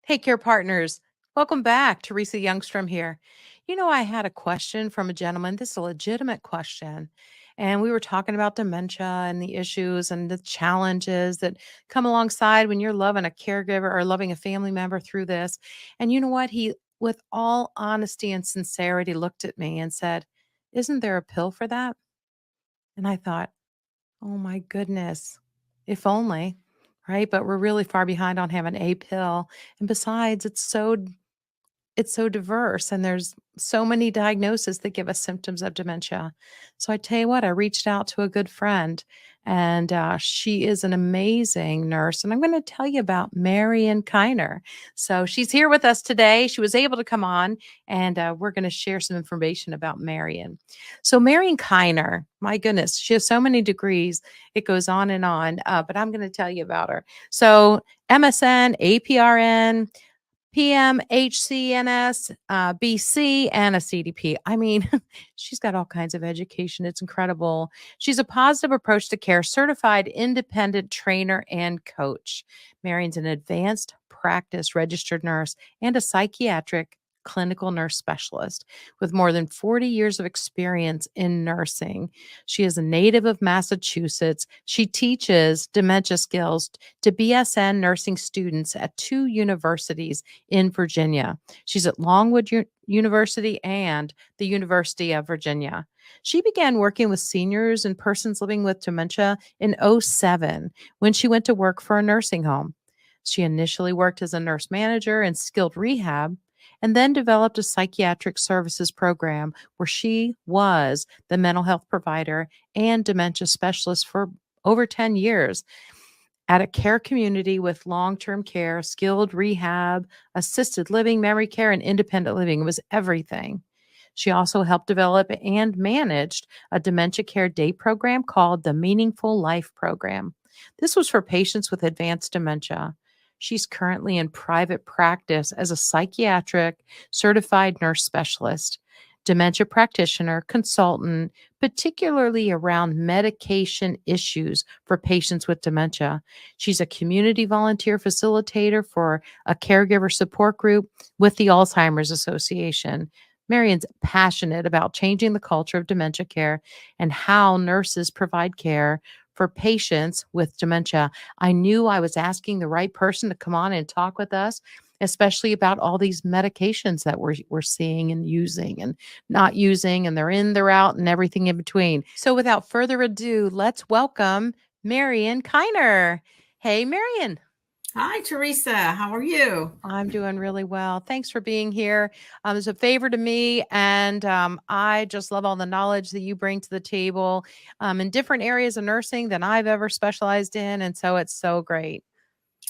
Hey, Care Partners. Welcome back. Teresa Youngstrom here. I had a question from a gentleman. This is a legitimate question. And we were talking about dementia and the issues and the challenges that come alongside when you're loving a caregiver or loving a family member through this. And you know what? He, with all honesty and sincerity, looked at me and said, "Isn't there a pill for that?" And I thought, oh my goodness, if only, right? But we're really far behind on having a pill. And besides, it's so diverse and there's so many diagnoses that give us symptoms of dementia. So I tell you what, I reached out to a good friend and she is an amazing nurse. And I'm going to tell you about Marion Kyner. So she's here with us today. She was able to come on and we're going to share some information about Marion. So Marion Kyner, my goodness, she has so many degrees. It goes on and on, but I'm going to tell you about her. So MSN, APRN, PMHCNS-BC, and a CDP. I mean, she's got all kinds of education. It's incredible. She's a positive approach to care, certified independent trainer and coach. Marion's an advanced practice registered nurse and a psychiatric clinical nurse specialist with more than 40 years of experience in nursing. She is a native of Massachusetts. She teaches dementia skills to BSN nursing students at 2 universities in Virginia. She's at Longwood University and the University of Virginia. She began working with seniors and persons living with dementia in '07 when she went to work for a nursing home. She initially worked as a nurse manager in skilled rehab and then developed a psychiatric services program where she was the mental health provider and dementia specialist for over 10 years at a care community with long-term care, skilled rehab, assisted living, memory care, and independent living. It was everything. She also helped develop and managed a dementia care day program called the Meaningful Life Program. This was for patients with advanced dementia. She's currently in private practice as a psychiatric certified nurse specialist, dementia practitioner, consultant, particularly around medication issues for patients with dementia. She's a community volunteer facilitator for a caregiver support group with the Alzheimer's Association. Marion's passionate about changing the culture of dementia care and how nurses provide care for patients with dementia. I knew I was asking the right person to come on and talk with us, especially about all these medications that we're seeing and using and not using, and they're in, they're out, and everything in between. So without further ado, let's welcome Marion Kyner. Hey, Marion. Hi, Teresa. How are you? I'm doing really well. Thanks for being here. It's a favor to me, and I just love all the knowledge that you bring to the table in different areas of nursing than I've ever specialized in, and so it's so great.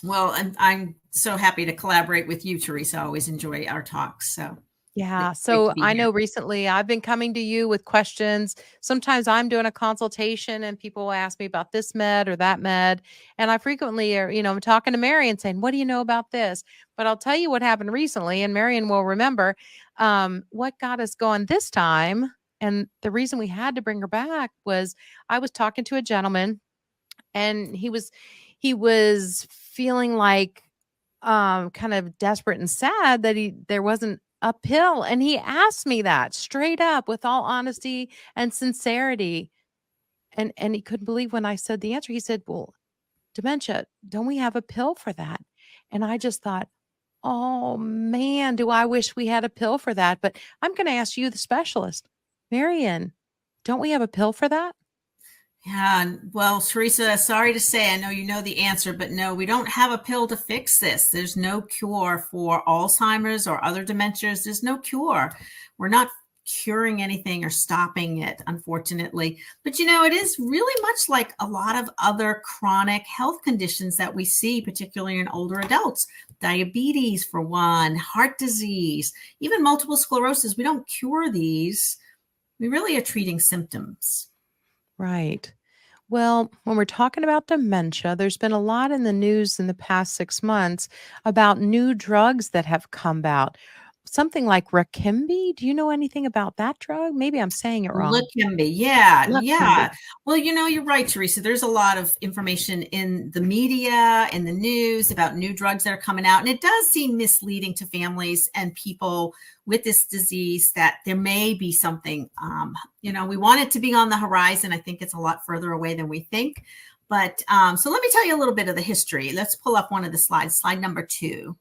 Well, I'm so happy to collaborate with you, Teresa. I always enjoy our talks. So Yeah. it's great to So be I here. know recently I've been coming to you with questions. Sometimes I'm doing a consultation and people will ask me about this med or that med. And I frequently I'm talking to Mary and saying, what do you know about this? But I'll tell you what happened recently, and Marion will remember what got us going this time. And the reason we had to bring her back was I was talking to a gentleman and he was feeling like kind of desperate and sad that there wasn't a pill. And he asked me that straight up with all honesty and sincerity. And he couldn't believe when I said the answer. He said, "Well, dementia, don't we have a pill for that?" And I just thought, oh man, do I wish we had a pill for that. But I'm going to ask you, the specialist, Marion, don't we have a pill for that? Yeah. Well, Teresa, sorry to say, I know you know the answer, but no, we don't have a pill to fix this. There's no cure for Alzheimer's or other dementias. There's no cure. We're not curing anything or stopping it, unfortunately. But it is really much like a lot of other chronic health conditions that we see, particularly in older adults. Diabetes, for one, heart disease, even multiple sclerosis. We don't cure these. We really are treating symptoms. Right. Well, when we're talking about dementia, there's been a lot in the news in the past 6 months about new drugs that have come out. something like Rakimbi. Do you know anything about that drug? Maybe I'm saying it wrong. Leqembi, yeah, Leqembi. yeah. Well, you're right, Teresa. There's a lot of information in the media and the news about new drugs that are coming out, and it does seem misleading to families and people with this disease that there may be something. We want it to be on the horizon. I think it's a lot further away than we think. But so let me tell you a little bit of the history. Let's pull up one of the slides, slide number 2.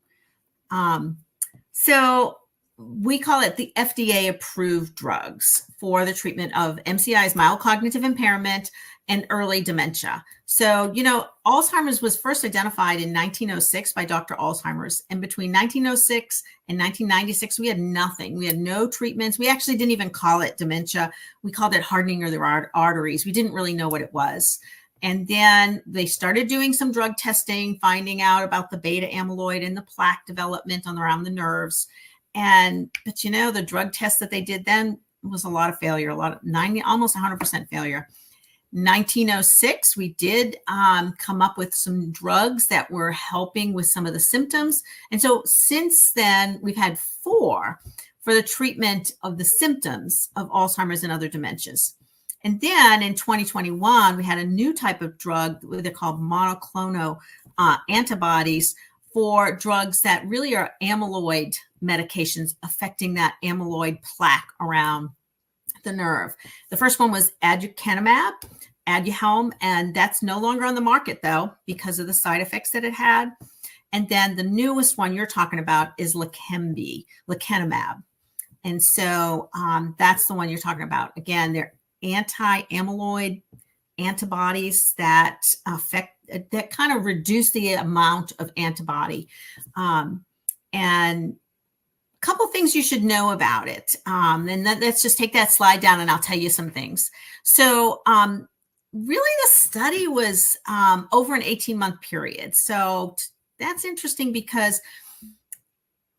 So we call it the FDA approved drugs for the treatment of MCI's, mild cognitive impairment, and early dementia. So, Alzheimer's was first identified in 1906 by Dr. Alzheimer's. And between 1906 and 1996, we had nothing. We had no treatments. We actually didn't even call it dementia. We called it hardening of the arteries. We didn't really know what it was. And then they started doing some drug testing, finding out about the beta amyloid and the plaque development around the nerves. But the drug test that they did then was a lot of failure, almost 100% failure. 1906, we did come up with some drugs that were helping with some of the symptoms. And so since then, we've had 4 for the treatment of the symptoms of Alzheimer's and other dementias. And then in 2021, we had a new type of drug, they're called monoclonal antibodies, for drugs that really are amyloid medications affecting that amyloid plaque around the nerve. The first one was aducanumab, Aduhelm, and that's no longer on the market, though, because of the side effects that it had. And then the newest one you're talking about is lecanemab. And so that's the one you're talking about. Again, they're anti-amyloid antibodies that kind of reduce the amount of antibody. And a couple things you should know about it. And let's just take that slide down and I'll tell you some things. So really the study was over an 18-month period. So that's interesting because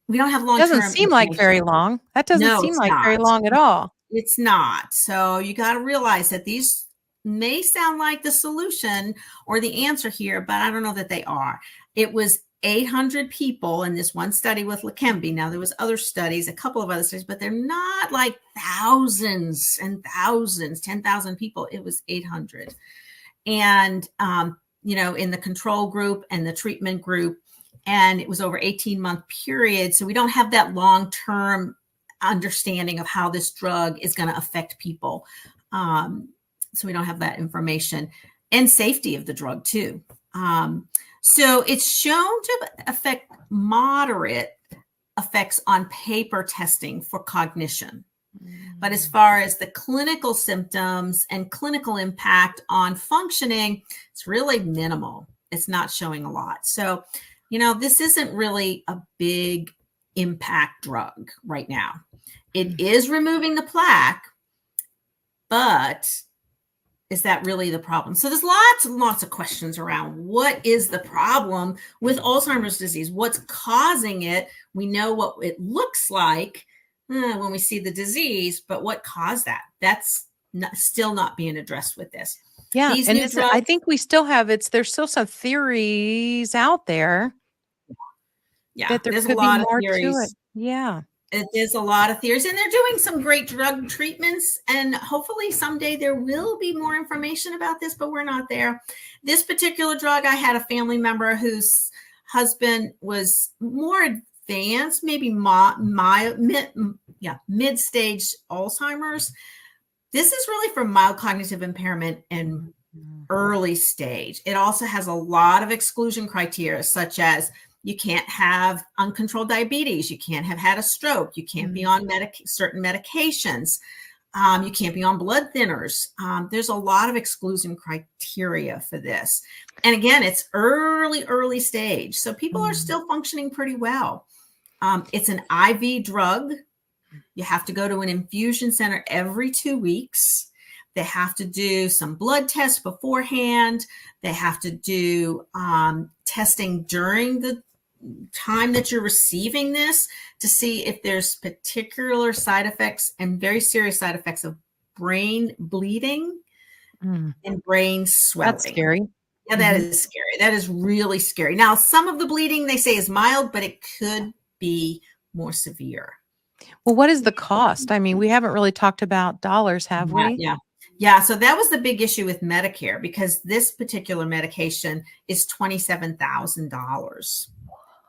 we don't have long-term. Doesn't seem like very long. That doesn't seem like very long at all. It's not. So you got to realize that these may sound like the solution or the answer here, but I don't know that they are. It was 800 people in this one study with Leqembi. Now there was other studies, a couple of other studies, but they're not like thousands and thousands, 10,000 people. It was 800. And, in the control group and the treatment group, and it was over 18-month period. So we don't have that long-term understanding of how this drug is going to affect people. So we don't have that information, and safety of the drug too. So it's shown to affect moderate effects on paper testing for cognition. But as far as the clinical symptoms and clinical impact on functioning, it's really minimal. It's not showing a lot. So, this isn't really a big impact drug right now. It is removing the plaque, but is that really the problem? So there's lots and lots of questions around what is the problem with Alzheimer's disease? What's causing it? We know what it looks like when we see the disease, but what caused that? That's still not being addressed with this. Yeah, I think we still have there's still some theories out there. Yeah, that there could be more to it. Yeah. There's a lot of theories, and they're doing some great drug treatments, and hopefully someday there will be more information about this, but we're not there. This particular drug, I had a family member whose husband was more advanced, maybe mid-stage Alzheimer's. This is really for mild cognitive impairment and early stage. It also has a lot of exclusion criteria, such as you can't have uncontrolled diabetes. You can't have had a stroke. You can't be on certain medications. You can't be on blood thinners. There's a lot of exclusion criteria for this. And again, it's early stage. So people are still functioning pretty well. It's an IV drug. You have to go to an infusion center every 2 weeks. They have to do some blood tests beforehand. They have to do testing during the time that you're receiving this to see if there's particular side effects and very serious side effects of brain bleeding and brain swelling. That's scary. Yeah, that is scary. That is really scary. Now, some of the bleeding they say is mild, but it could be more severe. Well, what is the cost? I mean, we haven't really talked about dollars, have we? Yeah. So that was the big issue with Medicare, because this particular medication is $27,000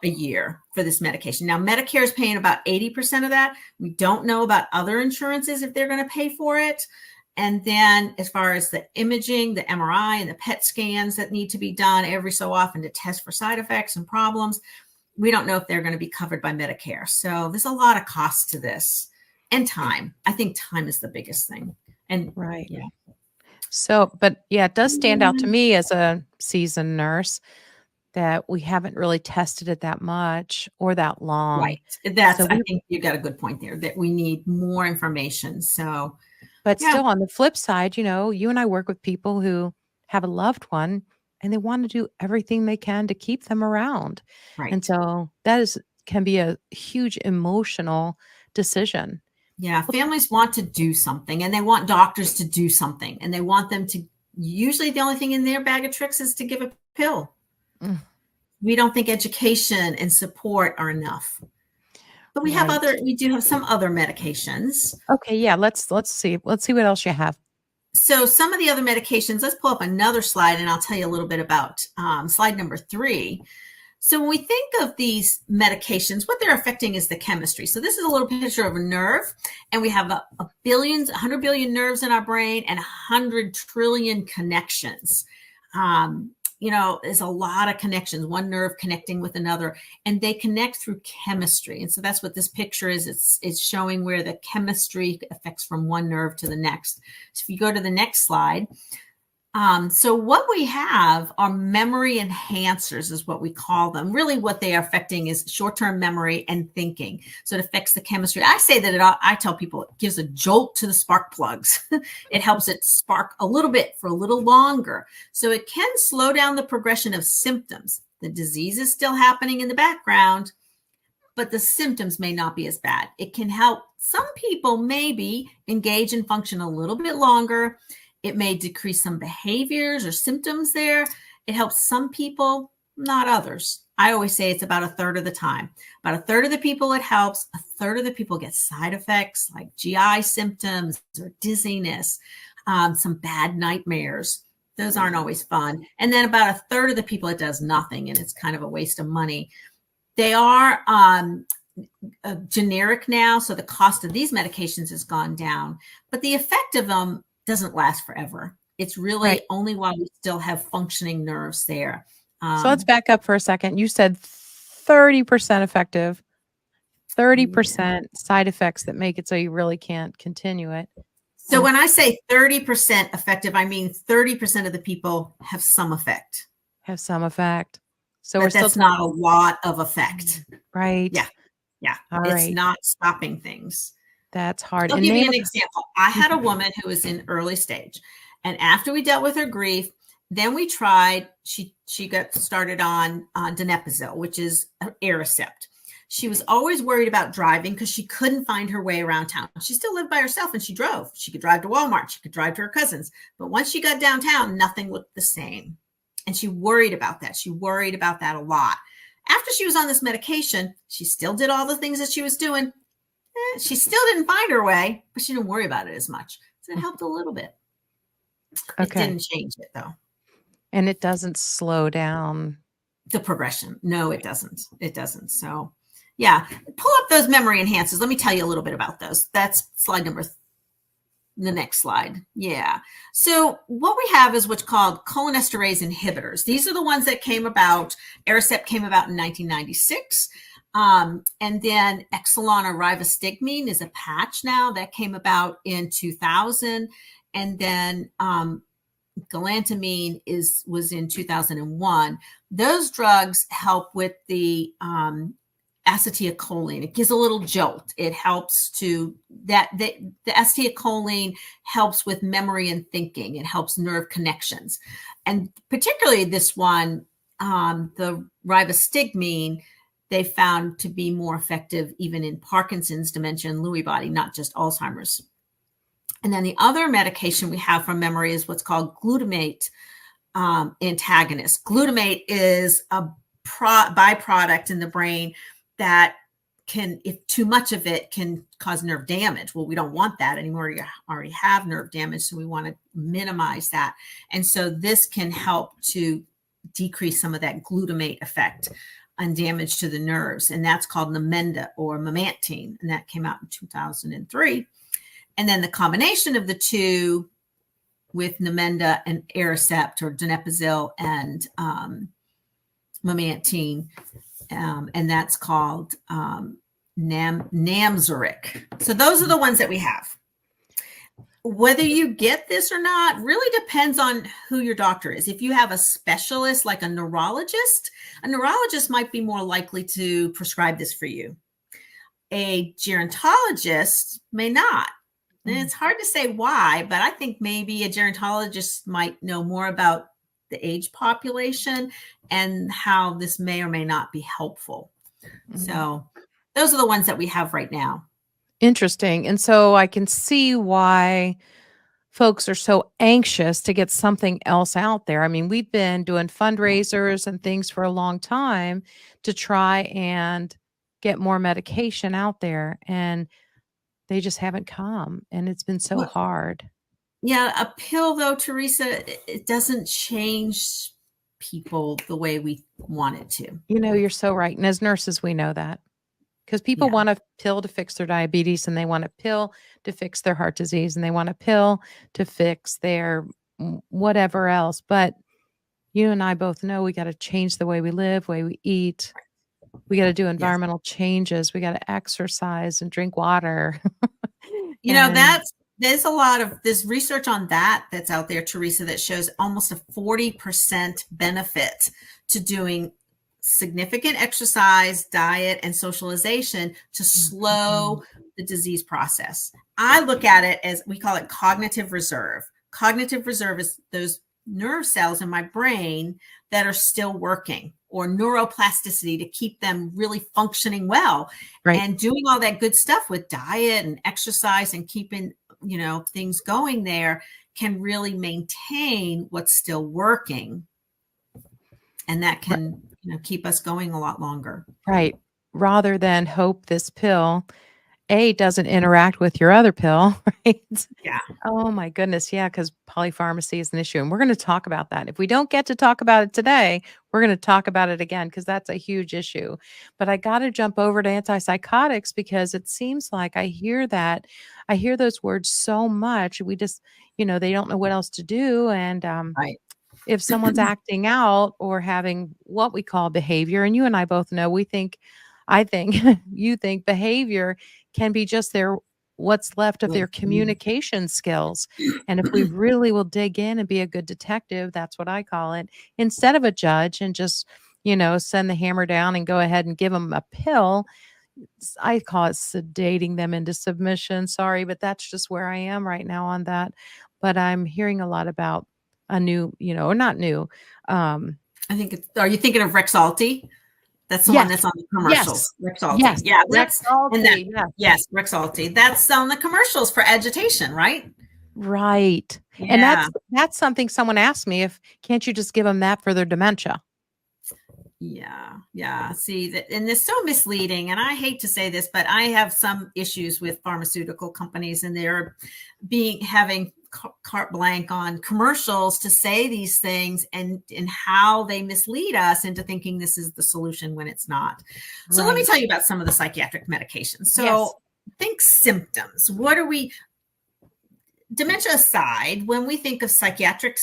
a year for this medication. Now, Medicare is paying about 80% of that. We don't know about other insurances if they're going to pay for it. And then as far as the imaging, the MRI and the PET scans that need to be done every so often to test for side effects and problems, we don't know if they're going to be covered by Medicare. So there's a lot of cost to this, and time. I think time is the biggest thing. And right. Yeah. So, but yeah, it does stand out to me as a seasoned nurse that we haven't really tested it that much or that long. Right. I think you got a good point there, that we need more information. So, but still on the flip side, you and I work with people who have a loved one and they want to do everything they can to keep them around. Right. And so that can be a huge emotional decision. Yeah. Families want to do something, and they want doctors to do something, and they want them to, usually the only thing in their bag of tricks is to give a pill. We don't think education and support are enough. But we do have some other medications. Okay, yeah, let's see. Let's see what else you have. So some of the other medications, let's pull up another slide and I'll tell you a little bit about slide number 3. So when we think of these medications, what they're affecting is the chemistry. So this is a little picture of a nerve, and we have 100 billion nerves in our brain and 100 trillion connections. There's a lot of connections, one nerve connecting with another, and they connect through chemistry. And so that's what this picture is. It's showing where the chemistry affects from one nerve to the next. So if you go to the next slide, so what we have are memory enhancers is what we call them. Really what they are affecting is short-term memory and thinking. So it affects the chemistry. I say that I tell people it gives a jolt to the spark plugs. It helps it spark a little bit for a little longer. So it can slow down the progression of symptoms. The disease is still happening in the background, but the symptoms may not be as bad. It can help some people maybe engage and function a little bit longer. It may decrease some behaviors or symptoms there. It helps some people, not others. I always say it's about a third of the time. About a third of the people it helps. A third of the people get side effects like GI symptoms or dizziness, some bad nightmares. Those aren't always fun. And then about a third of the people it does nothing, and it's kind of a waste of money. They are generic now, so the cost of these medications has gone down, but the effect of them doesn't last forever. It's really only while we still have functioning nerves there. So let's back up for a second. You said 30% effective, 30% side effects that make it so you really can't continue it. So when I say 30% effective, I mean 30% of the people have some effect. Have some effect. So but that's not a lot of effect. Right. Yeah. All it's right. not stopping things. That's hard. I'll give you an example. I had a woman who was in early stage, and after we dealt with her grief, then we tried, she got started on donepezil, which is Aricept. She was always worried about driving because she couldn't find her way around town. She still lived by herself and she drove. She could drive to Walmart. She could drive to her cousins. But once she got downtown, nothing looked the same. And she worried about that. She worried about that a lot. After she was on this medication, she still did all the things that she was doing. She still didn't find her way, but she didn't worry about it as much. So it helped a little bit. Okay. It didn't change it, though. And it doesn't slow down the progression. No, it doesn't. It doesn't. So, yeah. Pull up those memory enhancers. Let me tell you a little bit about those. That's slide number the next slide. Yeah. So what we have is what's called cholinesterase inhibitors. These are the ones that came about. Aricept came about in 1996. And then Exelon or rivastigmine is a patch now that came about in 2000. And then galantamine was in 2001. Those drugs help with the acetylcholine. It gives a little jolt. It helps the acetylcholine helps with memory and thinking. It helps nerve connections. And particularly this one, the rivastigmine, they found to be more effective even in Parkinson's, dementia, and Lewy body, not just Alzheimer's. And then the other medication we have from memory is what's called glutamate antagonist. Glutamate is a byproduct in the brain that if too much of it can cause nerve damage. Well, we don't want that anymore. You already have nerve damage, so we want to minimize that. And so this can help to decrease some of that glutamate effect and damage to the nerves. And that's called Namenda or memantine. And that came out in 2003. And then the combination of the two with Namenda and Aricept or donepezil and memantine, and that's called Namzuric. So those are the ones that we have. Whether you get this or not really depends on who your doctor is. If you have a specialist like a neurologist might be more likely to prescribe this for you. A gerontologist may not. And it's hard to say why, but I think maybe a gerontologist might know more about the age population and how this may or may not be helpful. So those are the ones that we have right now. Interesting. And so I can see why folks are so anxious to get something else out there. I mean, we've been doing fundraisers and things for a long time to try and get more medication out there, and they just haven't come, and it's been so hard. Yeah, a pill though, Teresa, it doesn't change people the way we want it to. You know, you're so right. And as nurses, we know that, because people want a pill to fix their diabetes, and they want a pill to fix their heart disease, and they want a pill to fix their whatever else. But you and I both know we got to change the way we live, way we eat. We got to do environmental changes. We got to exercise and drink water. You know, there's a lot of this research on that's out there, Teresa, that shows almost a 40% benefit to doing significant exercise, diet, and socialization to slow the disease process. I look at it as, we call it cognitive reserve. Cognitive reserve is those nerve cells in my brain that are still working, or neuroplasticity to keep them really functioning well. Right. And doing all that good stuff with diet and exercise and keeping, you know, things going there can really maintain what's still working. And that can, you know, keep us going a lot longer. Right. Rather than hope this pill doesn't interact with your other pill, right? Yeah. Oh my goodness. Yeah. Because polypharmacy is an issue. And we're going to talk about that. If we don't get to talk about it today, we're going to talk about it again, because that's a huge issue. But I got to jump over to antipsychotics, because it seems like I hear those words so much. We just, you know, they don't know what else to do. And right. If someone's acting out or having what we call behavior, and you and I both know, I think you think behavior can be just what's left of their communication skills. And if we really will dig in and be a good detective, that's what I call it, instead of a judge and just, you know, send the hammer down and go ahead and give them a pill, I call it sedating them into submission. Sorry, but that's just where I am right now on that. But I'm hearing a lot about a new, you know, or not new. I think are you thinking of Rexulti? That's the one that's on the commercials. Yes. Rexulti. Yes. Yeah, Rexulti. Yes, Rexulti. That's on the commercials for agitation, right? Right. Yeah. And that's something someone asked me, can't you just give them that for their dementia? Yeah. See that, and it's so misleading. And I hate to say this, but I have some issues with pharmaceutical companies, and they're having carte blanche on commercials to say these things, and how they mislead us into thinking this is the solution when it's not. So let me tell you about some of the psychiatric medications. So think symptoms. Dementia aside, when we think of psychiatric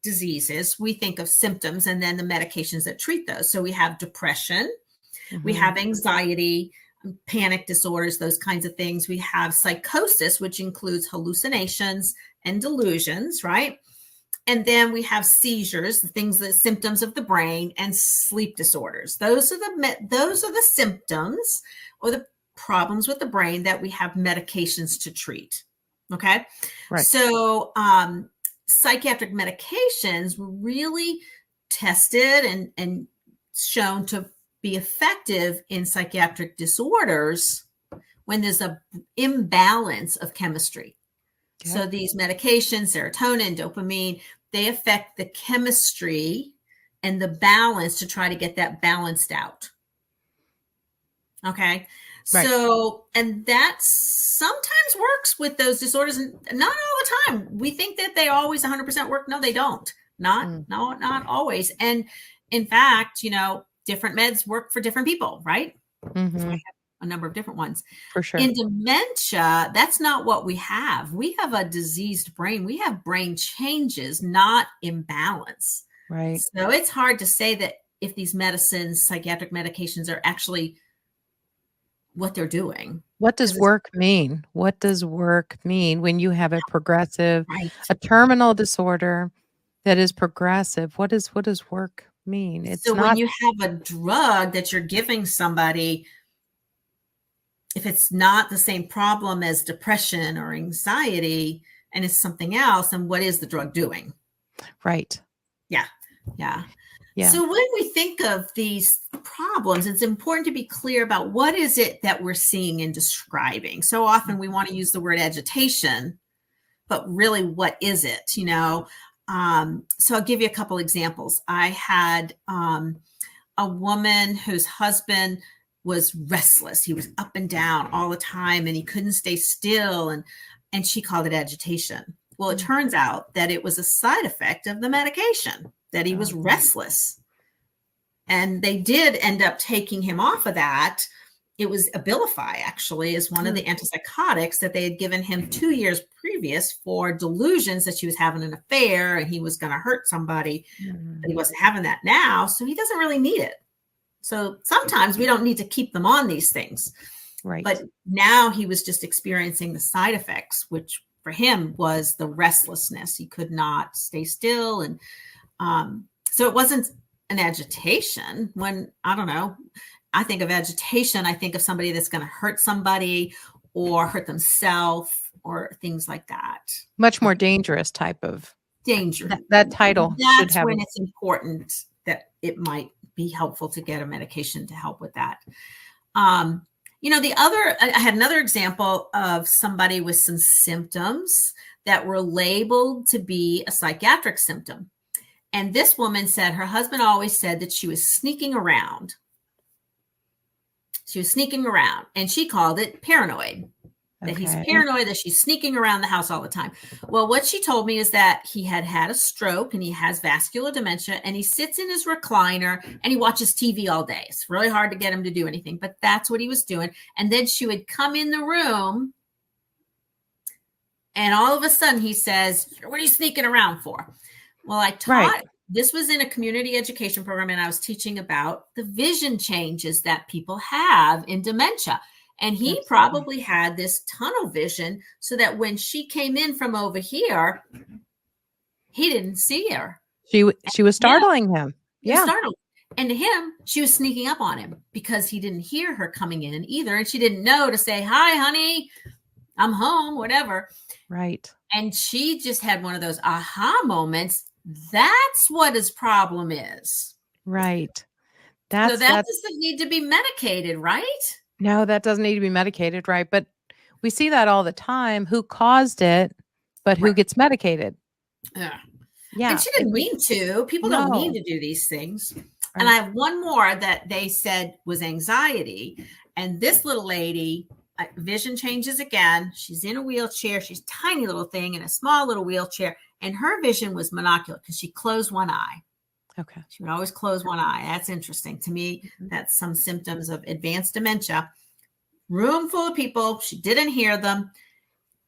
diseases, we think of symptoms and then the medications that treat those. So we have depression, we have anxiety, panic disorders, those kinds of things. We have psychosis, which includes hallucinations and delusions, right? And then we have seizures, the symptoms of the brain, and sleep disorders. Those are the symptoms or the problems with the brain that we have medications to treat. Okay. Right. So, psychiatric medications were really tested and shown to be effective in psychiatric disorders when there's an imbalance of chemistry. Okay. So these medications, serotonin, dopamine, they affect the chemistry and the balance to try to get that balanced out. Okay. Right. So, and that sometimes works with those disorders, and not all the time. We think that they always 100% work. No, they don't. Not always. And in fact, different meds work for different people, right? Mm-hmm. So we have a number of different ones. For sure. In dementia, that's not what we have. We have a diseased brain. We have brain changes, not imbalance. Right. So it's hard to say that if these medicines, psychiatric medications, are actually what they're doing. What does work mean? What does work mean when you have a progressive, Right. a terminal disorder that is progressive? What does work mean? It's so not when you have a drug that you're giving somebody, if it's not the same problem as depression or anxiety and it's something else, then what is the drug doing? right. Yeah. Yeah. So when we think of these problems, it's important to be clear about what is it that we're seeing and describing. So often we want to use the word agitation, but really, what is it? So I'll give you a couple examples. I had a woman whose husband was restless. He was up and down all the time, and he couldn't stay still. And she called it agitation. Well, it turns out that it was a side effect of the medication, that he was restless. And they did end up taking him off of that. It was Abilify, actually, is one of the antipsychotics that they had given him 2 years previous for delusions that she was having an affair and he was going to hurt somebody, but he wasn't having that now. So he doesn't really need it. So sometimes we don't need to keep them on these things. Right. But now he was just experiencing the side effects, which for him was the restlessness. He could not stay still. And so it wasn't an agitation. When, I don't know, I think of agitation, I think of somebody that's going to hurt somebody or hurt themselves or things like that. Much more dangerous type of danger. That title should That's have when it's important that it might be helpful to get a medication to help with that. I had another example of somebody with some symptoms that were labeled to be a psychiatric symptom. And this woman said her husband always said that she was sneaking around. She was sneaking around, and she called it paranoid. That he's paranoid, that she's sneaking around the house all the time. Well, what she told me is that he had a stroke and he has vascular dementia, and he sits in his recliner and he watches TV all day. It's really hard to get him to do anything, but that's what he was doing. And then she would come in the room, and all of a sudden he says, "What are you sneaking around for?" Well, I taught, this was in a community education program, and I was teaching about the vision changes that people have in dementia. And he probably had this tunnel vision so that when she came in from over here, he didn't see her. She was startling him. Yeah. Startled. And to him, she was sneaking up on him because he didn't hear her coming in either. And she didn't know to say, "Hi, honey, I'm home," whatever. Right. And she just had one of those aha moments. That's what his problem is. Right. So that doesn't need to be medicated, right? No, that doesn't need to be medicated, right? But we see that all the time. Who caused it, but who gets medicated? Yeah. Yeah. And she didn't mean to. People don't mean to do these things. Right. And I have one more that they said was anxiety. And this little lady, vision changes again. She's in a wheelchair. She's a tiny little thing in a small little wheelchair. And her vision was monocular because she closed one eye. Okay. She would always close one eye. That's interesting. To me, that's some symptoms of advanced dementia. Room full of people. She didn't hear them.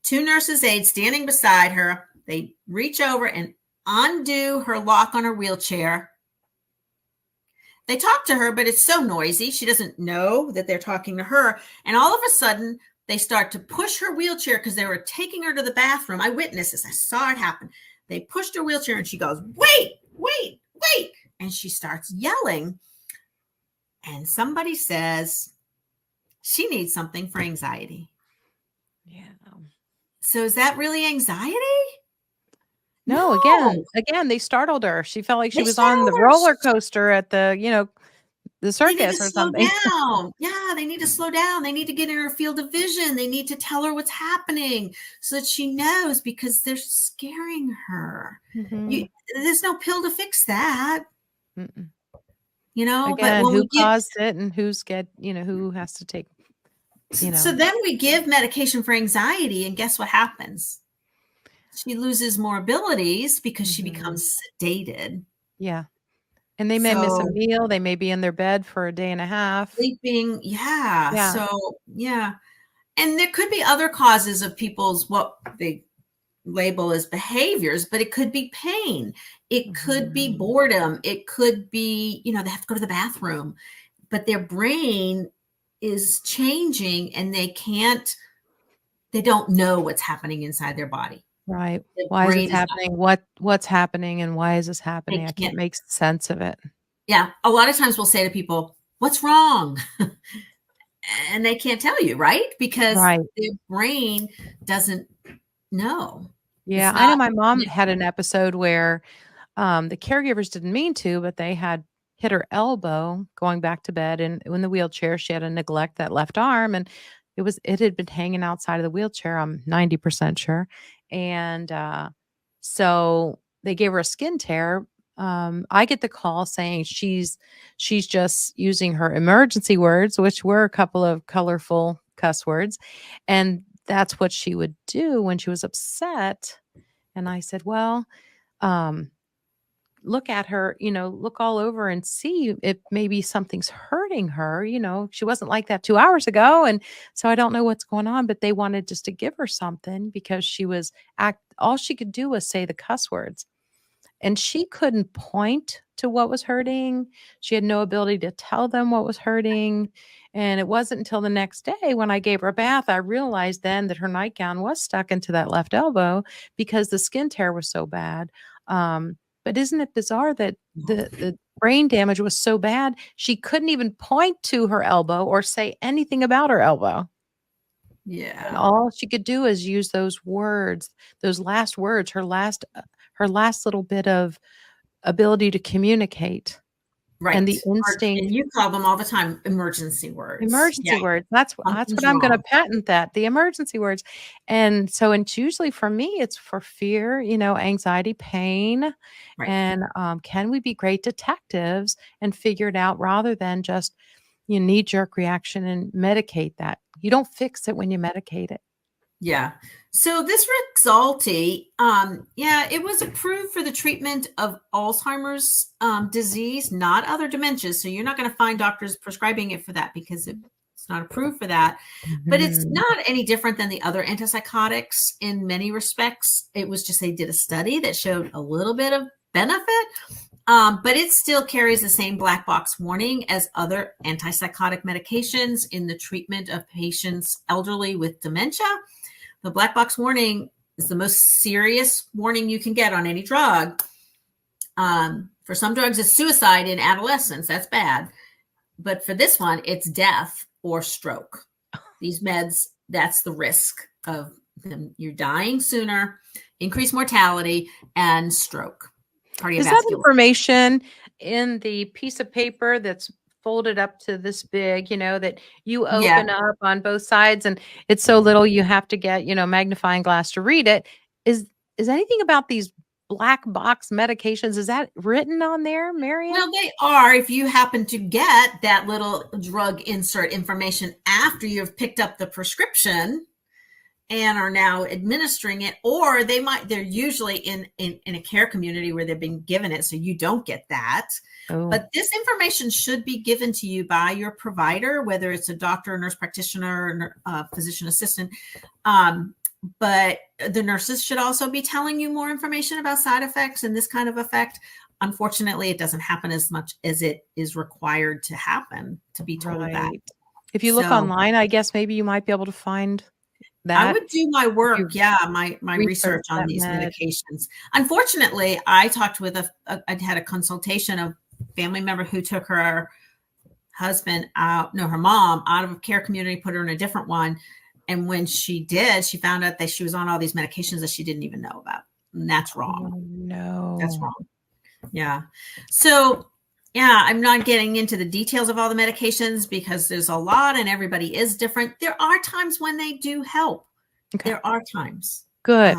2 nurses' aides standing beside her. They reach over and undo her lock on her wheelchair. They talk to her, but it's so noisy. She doesn't know that they're talking to her. And all of a sudden, they start to push her wheelchair because they were taking her to the bathroom. I witnessed this. I saw it happen. They pushed her wheelchair and she goes, "Wait, wait, wait." And she starts yelling. And somebody says she needs something for anxiety. Yeah. So is that really anxiety? No, again, they startled her. She felt like she was on the roller coaster at the, the circus or something. Down. Yeah, they need to slow down. They need to get in her field of vision. They need to tell her what's happening so that she knows, because they're scaring her. Mm-hmm. There's no pill to fix that. Mm-mm. Again, but who caused it and who has to take So then we give medication for anxiety, and guess what happens? She loses more abilities because she becomes sedated. Yeah. And they may miss a meal. They may be in their bed for a day and a half. Sleeping. Yeah. Yeah. So, yeah. And there could be other causes of people's, what they label as behaviors, but it could be pain. It could be boredom. It could be, they have to go to the bathroom, but their brain is changing and they don't know what's happening inside their body. Right. Why is it happening? What's happening and why is this happening? I can't make sense of it. Yeah. A lot of times we'll say to people, what's wrong? And they can't tell you, right? Because their brain doesn't know. Yeah. I know my mom had an episode where the caregivers didn't mean to, but they had hit her elbow going back to bed, and in the wheelchair, she had to neglect that left arm, and it had been hanging outside of the wheelchair. I'm 90% sure. And so they gave her a skin tear. I get the call saying she's just using her emergency words, which were a couple of colorful cuss words. And that's what she would do when she was upset. And I said, well, look at her, look all over and see if maybe something's hurting her. She wasn't like that 2 hours ago. And so I don't know what's going on, but they wanted just to give her something because all she could do was say the cuss words. And she couldn't point to what was hurting. She had no ability to tell them what was hurting. And it wasn't until the next day when I gave her a bath, I realized then that her nightgown was stuck into that left elbow because the skin tear was so bad. But isn't it bizarre that the brain damage was so bad, she couldn't even point to her elbow or say anything about her elbow. Yeah. And all she could do is use those words, those last words, her last little bit of ability to communicate. Right. And the instinct. And you call them all the time emergency words. Emergency words. That's what I'm going to patent that, the emergency words. And so, and usually for me, it's for fear, anxiety, pain. Right. And can we be great detectives and figure it out rather than just knee-jerk reaction and medicate that? You don't fix it when you medicate it. Yeah. So this Rexulti, it was approved for the treatment of Alzheimer's disease, not other dementias. So you're not going to find doctors prescribing it for that because it's not approved for that. But it's not any different than the other antipsychotics in many respects. It was just they did a study that showed a little bit of benefit, but it still carries the same black box warning as other antipsychotic medications in the treatment of patients elderly with dementia. The black box warning is the most serious warning you can get on any drug. For some drugs, it's suicide in adolescence. That's bad. But for this one, it's death or stroke. These meds, that's the risk of them. You're dying sooner, increased mortality, and stroke. Cardiovascular. Is that information in the piece of paper that's folded up to this big, that you open up on both sides, and it's so little you have to get, magnifying glass to read it? Is anything about these black box medications, is that written on there, Marion? Well, they are if you happen to get that little drug insert information after you've picked up the prescription and are now administering it, or they're usually in a care community where they've been given it, so you don't get that. Oh. But this information should be given to you by your provider, whether it's a doctor, a nurse practitioner, or physician assistant. But the nurses should also be telling you more information about side effects and this kind of effect. Unfortunately, it doesn't happen as much as it is required to happen, to be told that. If you look online, I guess maybe you might be able to find that. I would do my work, my research on these medications. Unfortunately, I talked with I had a consultation of a family member who took her mom out of a care community, put her in a different one. And when she did, she found out that she was on all these medications that she didn't even know about. And that's wrong. Oh, no. That's wrong. Yeah. So, I'm not getting into the details of all the medications because there's a lot and everybody is different. There are times when they do help. Okay. There are times. Good.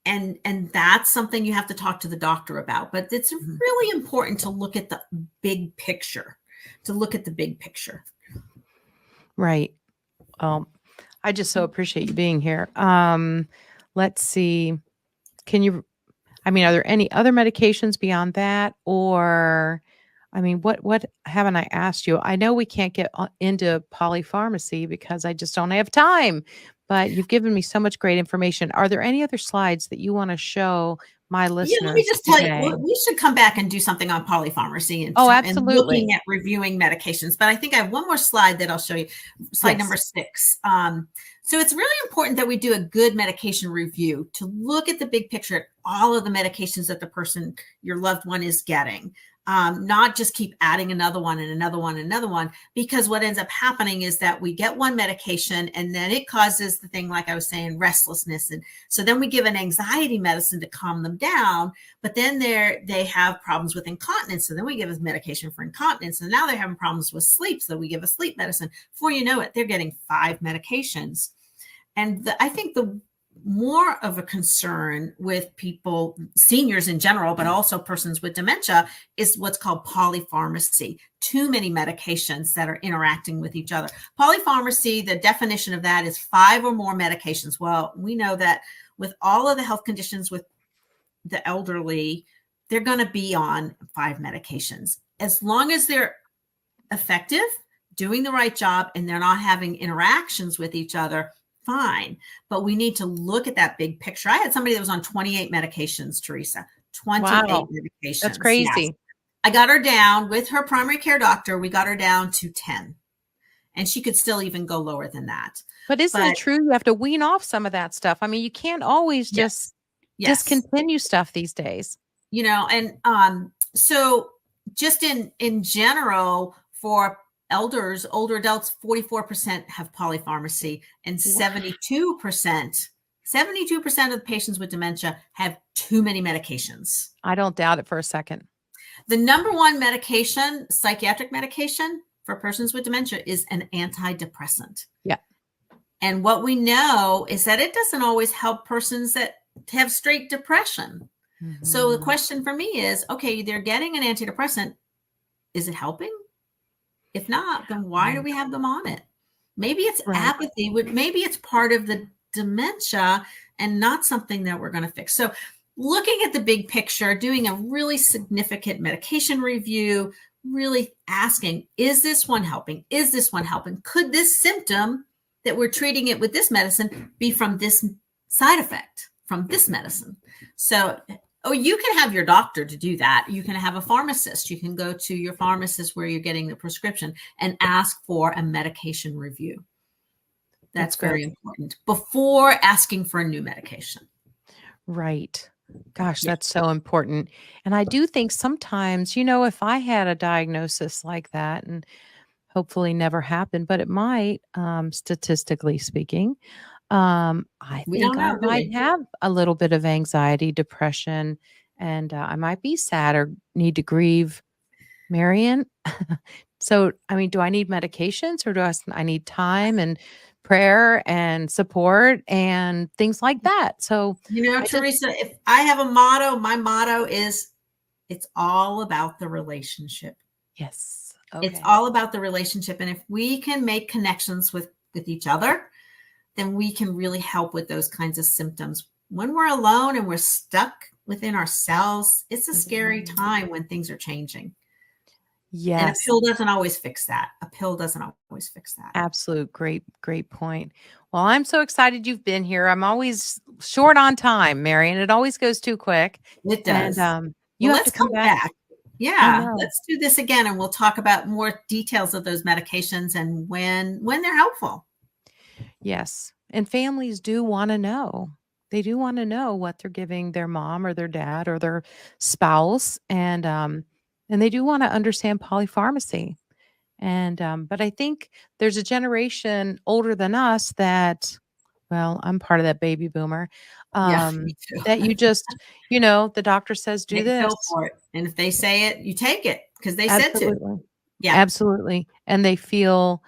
And that's something you have to talk to the doctor about. But it's really important to look at the big picture, Right. I just so appreciate you being here. Let's see. Are there any other medications beyond that? Or, what haven't I asked you? I know we can't get into polypharmacy because I just don't have time, but you've given me so much great information. Are there any other slides that you want to show my Yeah, let me listeners just tell today? you, we should come back and do something on polypharmacy and Absolutely. looking at reviewing medications. But I think I have one more slide that I'll show you, slide number 6. So it's really important that we do a good medication review to look at the big picture, at all of the medications that the person, your loved one, is getting. Not just keep adding another one and another one and another one, because what ends up happening is that we get one medication and then it causes the thing, like I was saying, restlessness. And so then we give an anxiety medicine to calm them down, but then they have problems with incontinence. So then we give a medication for incontinence, and now they're having problems with sleep. So we give a sleep medicine. Before you know it, they're getting 5 medications. And I think the more of a concern with people, seniors in general, but also persons with dementia, is what's called polypharmacy. Too many medications that are interacting with each other. Polypharmacy, the definition of that is 5 or more medications. Well, we know that with all of the health conditions with the elderly, they're going to be on 5 medications. As long as they're effective, doing the right job, and they're not having interactions with each other, fine. But we need to look at that big picture. I had somebody that was on 28 medications, Teresa. 28 medications. That's crazy. Yes. I got her down with her primary care doctor. We got her down to 10. And she could still even go lower than that. But isn't it true you have to wean off some of that stuff? You can't always just discontinue stuff these days. And so just in general, for older adults, 44% have polypharmacy, and 72% of the patients with dementia have too many medications. I don't doubt it for a second. The number one medication, psychiatric medication for persons with dementia, is an antidepressant. Yeah. And what we know is that it doesn't always help persons that have straight depression. Mm-hmm. So the question for me is, okay, they're getting an antidepressant. Is it helping? If not, then why do we have them on it? Maybe it's apathy. Maybe it's part of the dementia and not something that we're going to fix. So looking at the big picture, doing a really significant medication review, really asking, is this one helping? Is this one helping? Could this symptom that we're treating it with this medicine be from this side effect, from this medicine? So you can have your doctor to do that. You can have a pharmacist. You can go to your pharmacist where you're getting the prescription and ask for a medication review. That's very important before asking for a new medication. Right. Gosh, that's so important. And I do think sometimes, if I had a diagnosis like that, and hopefully never happened, but it might, statistically speaking, I think I might have a little bit of anxiety, depression, and I might be sad or need to grieve. Marion, so, do I need medications, or do I need time and prayer and support and things like that? So, Teresa, if I have a motto, my motto is, it's all about the relationship. Yes. Okay. It's all about the relationship. And if we can make connections with each other, then we can really help with those kinds of symptoms. When we're alone and we're stuck within ourselves, it's a scary time when things are changing. Yes. And a pill doesn't always fix that. Absolute. Great point. Well, I'm so excited you've been here. I'm always short on time, Marion. It always goes too quick. It does. And you have to come back. Yeah, let's do this again, and we'll talk about more details of those medications and when they're helpful. Yes. And families do want to know. They do want to know what they're giving their mom or their dad or their spouse. And they do want to understand polypharmacy. And but I think there's a generation older than us that, well, I'm part of that baby boomer, that you just, the doctor says, do this. Go for it. And if they say it, you take it because they said to. Yeah, absolutely. And they feel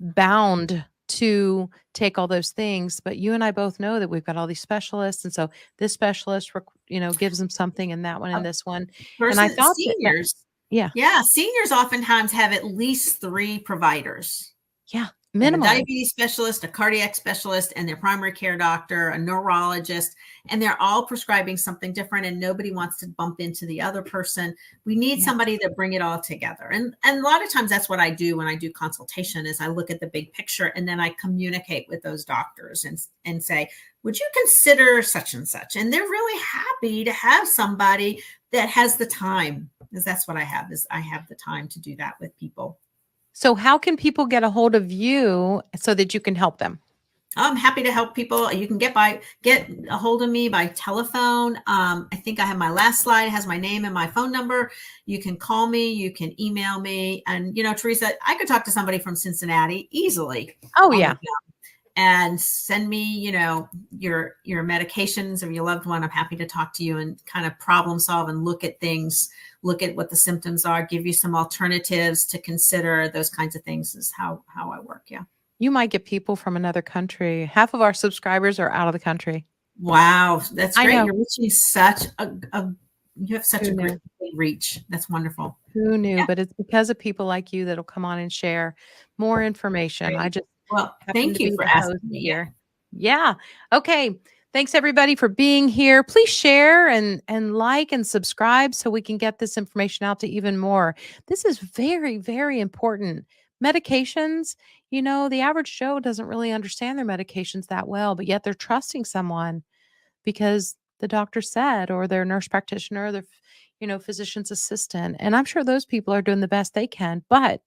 bound to take all those things. But you and I both know that we've got all these specialists. And so this specialist, gives them something, and that one and this one. And I thought seniors. Seniors oftentimes have at least 3 providers. Yeah. They have a Minimal. diabetes specialist, a cardiac specialist, and their primary care doctor, a neurologist, and they're all prescribing something different, and nobody wants to bump into the other person. We need Yeah. somebody to bring it all together. And a lot of times that's what I do when I do consultation is I look at the big picture and then I communicate with those doctors and say, would you consider such and such? And they're really happy to have somebody that has the time, because that's what I have the time to do that with people. So how can people get a hold of you so that you can help them? I'm happy to help people. You can get a hold of me by telephone. I think I have my last slide. It has my name and my phone number. You can call me. You can email me. And, Teresa, I could talk to somebody from Cincinnati easily. Oh, yeah. And send me, your medications of your loved one. I'm happy to talk to you and kind of problem solve and look at things, look at what the symptoms are, give you some alternatives to consider. Those kinds of things is how I work. Yeah. You might get people from another country. Half of our subscribers are out of the country. Wow. That's great. You're reaching you have such a great reach. That's wonderful. Who knew? Yeah. But it's because of people like you that'll come on and share more information. Great. Well, thank you for asking me here. Yeah. Okay. Thanks everybody for being here. Please share and like and subscribe so we can get this information out to even more. This is very, very important. Medications, the average Joe doesn't really understand their medications that well, but yet they're trusting someone because the doctor said, or their nurse practitioner, or their, physician's assistant. And I'm sure those people are doing the best they can, but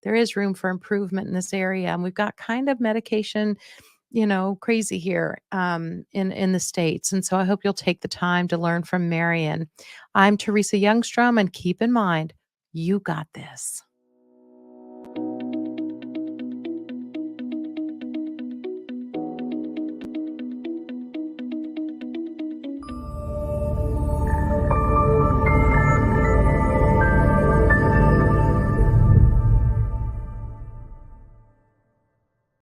there is room for improvement in this area. And we've got kind of medication, crazy here in the States. And so I hope you'll take the time to learn from Marion. I'm Teresa Youngstrom, and keep in mind, you got this.